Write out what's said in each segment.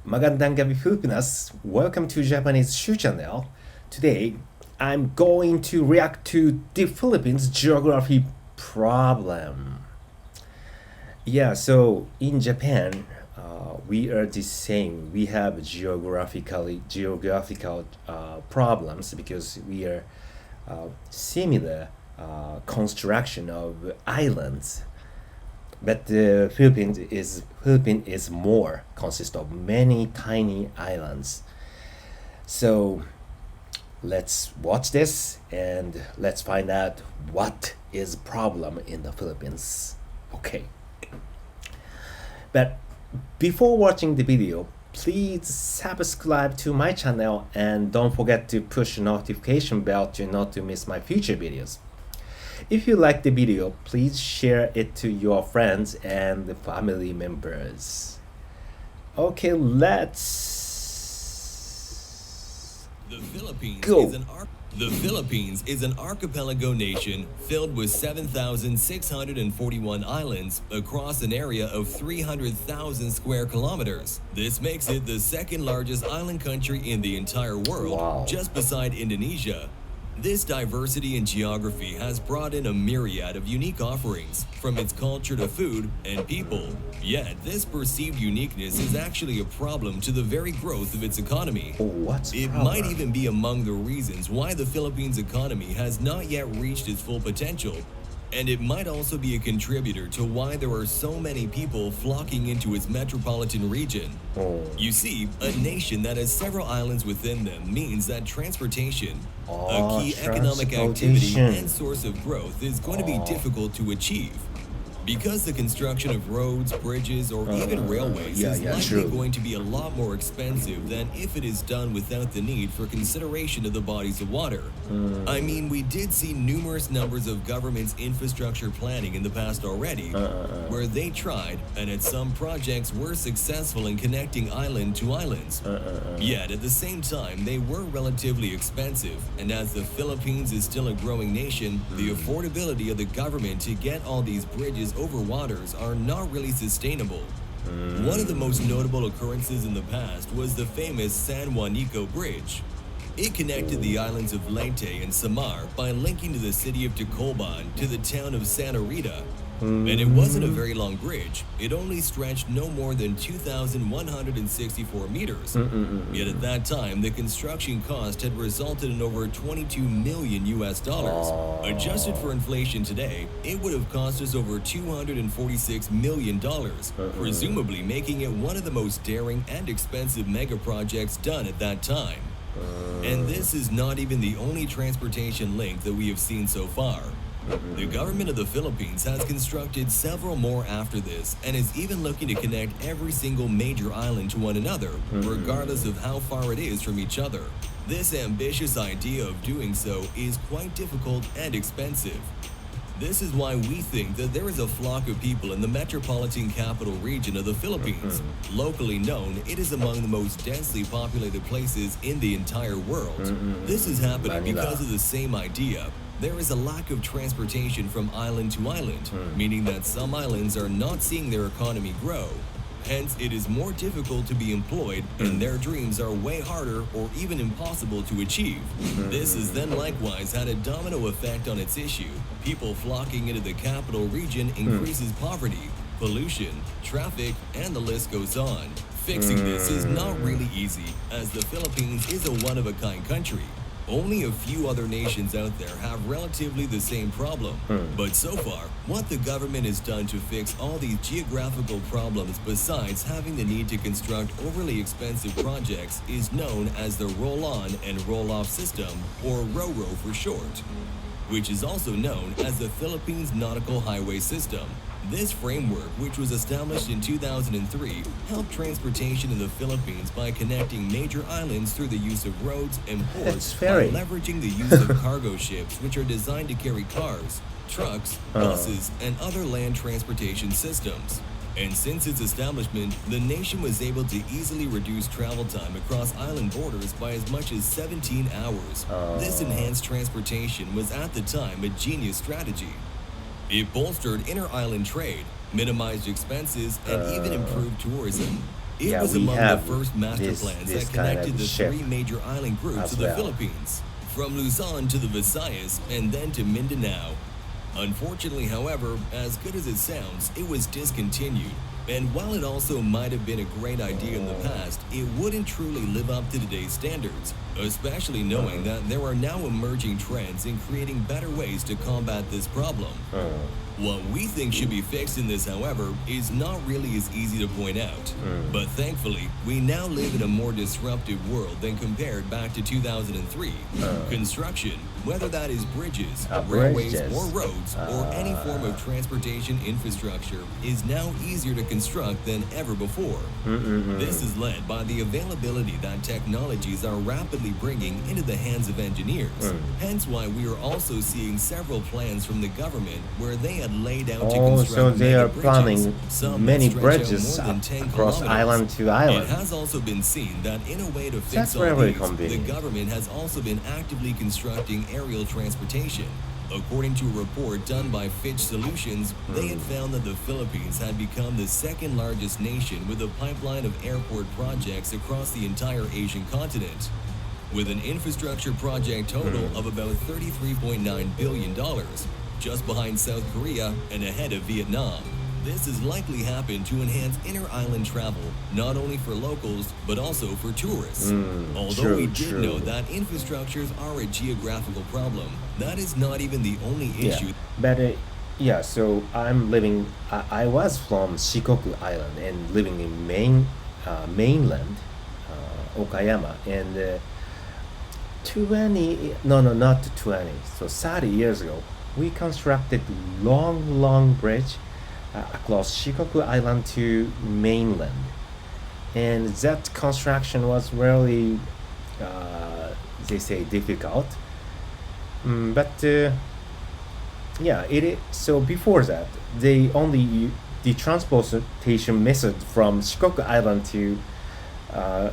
Magandang gabi Filipinas. Welcome to Japanese Shoe Channel. Today, I'm going to react to the Philippines geography problem. Yeah, so in Japan, we are the same. We have geographical problems because we are similar construction of islands. But the Philippines is more consists of many tiny islands. So let's watch this and let's find out what is problem in the Philippines. Okay. But before watching the video, please subscribe to my channel and don't forget to push the notification bell to not to miss my future videos. If you like the video, please share it to your friends and the family members. Okay, let's The Philippines go. is an The Philippines is an archipelago nation filled with 7,641 islands across an area of 300,000 square kilometers. This makes it the second largest island country in the entire world, Wow. just beside Indonesia. This diversity in geography has brought in a myriad of unique offerings, from its culture to food and people. Yet, this perceived uniqueness is actually a problem to the very growth of its economy. Oh, what's It problem? might even be among the reasons why the Philippines economy has not yet reached its full potential, and it might also be a contributor to why there are so many people flocking into its metropolitan region. Oh. You see, a nation that has several islands within them means that transportation, Oh, a key economic activity transportation. and source of growth, is going to be difficult to achieve. Because the construction of roads, bridges, or even railways is likely true. going to be a lot more expensive than if it is done without the need for consideration of the bodies of water. I mean, we did see numerous numbers of government's infrastructure planning in the past already, where they tried, and at some projects were successful in connecting island to islands. Yet, at the same time, they were relatively expensive, and as the Philippines is still a growing nation, the affordability of the government to get all these bridges over waters are not really sustainable. One of the most notable occurrences in the past was the famous San Juanico Bridge. It connected the islands of Leyte and Samar by linking to the city of Tacloban to the town of Santa Rita. And it wasn't a very long bridge. It only stretched no more than 2,164 meters. Yet at that time, the construction cost had resulted in over 22 million US dollars. Adjusted for inflation today, it would have cost us over 246 million dollars, presumably making it one of the most daring and expensive mega projects done at that time. And this is not even the only transportation link that we have seen so far. The government of the Philippines has constructed several more after this and is even looking to connect every single major island to one another, regardless of how far it is from each other. This ambitious idea of doing so is quite difficult and expensive. This is why we think that there is a flock of people in the metropolitan capital region of the Philippines. Locally known, it is among the most densely populated places in the entire world. This is happening Manila. because of the same idea. There is a lack of transportation from island to island, meaning that some islands are not seeing their economy grow. Hence, it is more difficult to be employed, and their dreams are way harder or even impossible to achieve. This has then likewise had a domino effect on its issue. People flocking into the capital region increases poverty, pollution, traffic, and the list goes on. Fixing this is not really easy, as the Philippines is a one-of-a-kind country. Only a few other nations out there have relatively the same problem. But so far, what the government has done to fix all these geographical problems besides having the need to construct overly expensive projects is known as the roll-on and roll-off system, or RORO for short, which is also known as the Philippines Nautical Highway System. This framework, which was established in 2003, helped transportation in the Philippines by connecting major islands through the use of roads and ports That's by very- leveraging the use of cargo ships, which are designed to carry cars, trucks, buses, and other land transportation systems. And since its establishment, the nation was able to easily reduce travel time across island borders by as much as 17 hours. This enhanced transportation was at the time a genius strategy. It bolstered inter-island trade, minimized expenses, and even improved tourism. It Yeah, was we among the have first master plans this that kind connected of the ship three major island groups as of the well. Philippines, from Luzon to the Visayas and then to Mindanao. Unfortunately, however, as good as it sounds, it was discontinued. And while it also might have been a great idea in the past, it wouldn't truly live up to today's standards, especially knowing that there are now emerging trends in creating better ways to combat this problem. What we think should be fixed in this, however, is not really as easy to point out. But thankfully, we now live in a more disruptive world than compared back to 2003. Construction, whether that is bridges, railways, bridges. or roads, or any form of transportation infrastructure, is now easier to construct than ever before. This is led by the availability that technologies are rapidly bringing into the hands of engineers. Hence why we are also seeing several plans from the government where they had laid out to Oh, construct so they mega are planning bridges, some that many stretch out bridges more than 10 across kilometers. island to It island. has also been seen that in a way to fix That's all very these, convenient. the government has also been actively constructing aerial transportation. According to a report done by Fitch Solutions, they had found that the Philippines had become the second largest nation with a pipeline of airport projects across the entire Asian continent, with an infrastructure project total of about $33.9 billion, just behind South Korea and ahead of Vietnam. This has likely happened to enhance inter-island travel, not only for locals, but also for tourists. Although we did know that infrastructures are a geographical problem, that is not even the only issue. But yeah, so I was from Shikoku Island and living in mainland, Okayama, and not 20, so 30 years ago, we constructed long bridge across Shikoku Island to mainland. And that construction was really, they say, difficult. But yeah, so before that, the transportation method from Shikoku Island to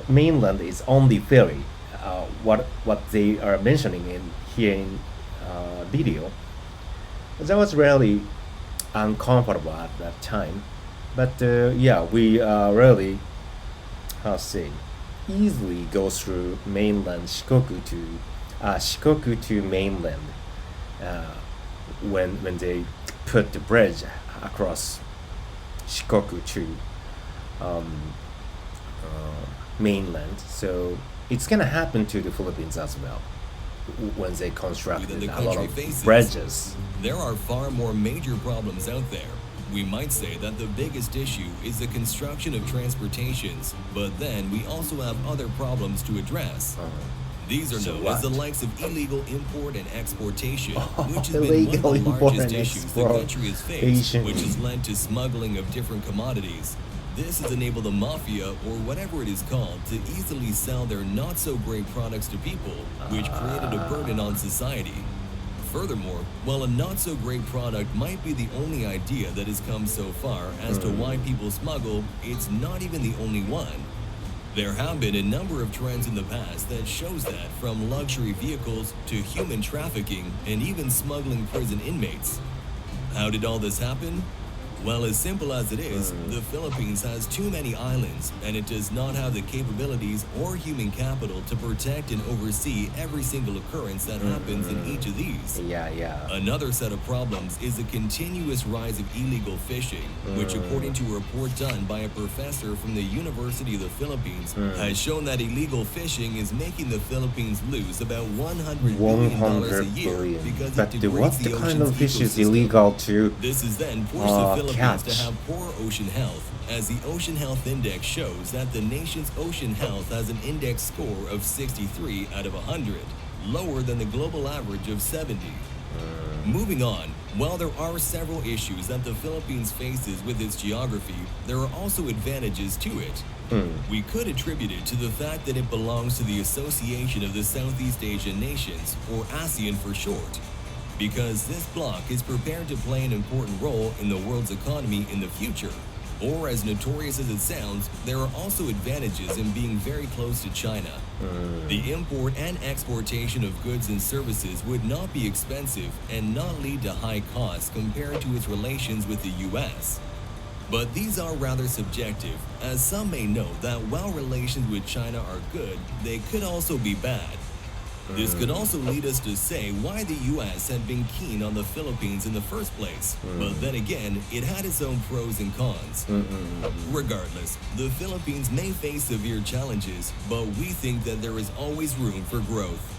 mainland is only ferry. What they are mentioning in here in video, that was really uncomfortable at that time. But yeah, we really, how to say, easily go through mainland Shikoku to mainland when they put the bridge across Shikoku to mainland. So it's gonna happen to the Philippines as well when they construct Within the a lot country of faces. bridges. There are far more major problems out there. We might say that the biggest issue is the construction of transportations, but then we also have other problems to address. These are So known as the what? likes of illegal import and exportation, which has been Illegal one of the import largest and issues the country has faced, exportation. which has led to smuggling of different commodities. This has enabled the mafia, or whatever it is called, to easily sell their not-so-great products to people, which created a burden on society. Furthermore, while a not-so-great product might be the only idea that has come so far as to why people smuggle, it's not even the only one. There have been a number of trends in the past that shows that, from luxury vehicles to human trafficking and even smuggling prison inmates. How did all this happen? Well, as simple as it is, the Philippines has too many islands, and it does not have the capabilities or human capital to protect and oversee every single occurrence that happens in each of these. Yeah. Another set of problems is the continuous rise of illegal fishing, which, according to a report done by a professor from the University of the Philippines, has shown that illegal fishing is making the Philippines lose about $100 billion a 100 year billion. because But it degrades what the kind of ocean's fish is ecosystem. illegal to This has then forced the Philippines to catch? have poor ocean health, as the Ocean Health Index shows that the nation's ocean health has an index score of 63 out of 100, lower than the global average of 70. Moving on, while there are several issues that the Philippines faces with its geography, there are also advantages to it. We could attribute it to the fact that it belongs to the Association of the Southeast Asian Nations, or ASEAN for short, because this bloc is prepared to play an important role in the world's economy in the future. Or, as notorious as it sounds, there are also advantages in being very close to China. The import and exportation of goods and services would not be expensive and not lead to high costs compared to its relations with the US. But these are rather subjective, as some may note that while relations with China are good, they could also be bad. This could also lead us to say why the US had been keen on the Philippines in the first place. But then again, it had its own pros and cons. Regardless, the Philippines may face severe challenges, but we think that there is always room for growth.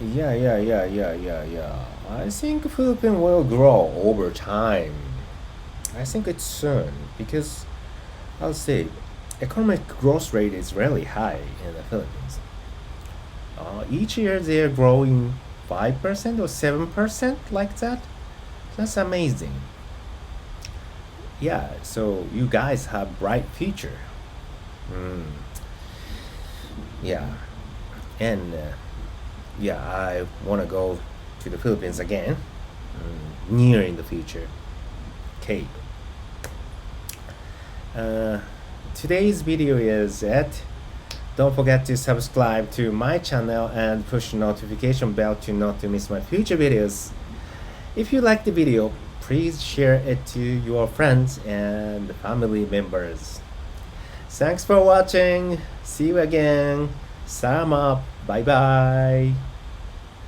Yeah. I think Philippines will grow over time. I think it's soon because I'll say economic growth rate is really high in the Philippines. Each year they're growing 5% or 7% like that. That's amazing. Yeah, so you guys have bright future. Mm, yeah, and yeah, I want to go to the Philippines again, near in the future. Okay. Uh, Today's video is it. Don't forget to subscribe to my channel and push notification bell to not to miss my future videos. If you like the video, please share it to your friends and family members. Thanks for watching. See you again. Sam up. Bye bye.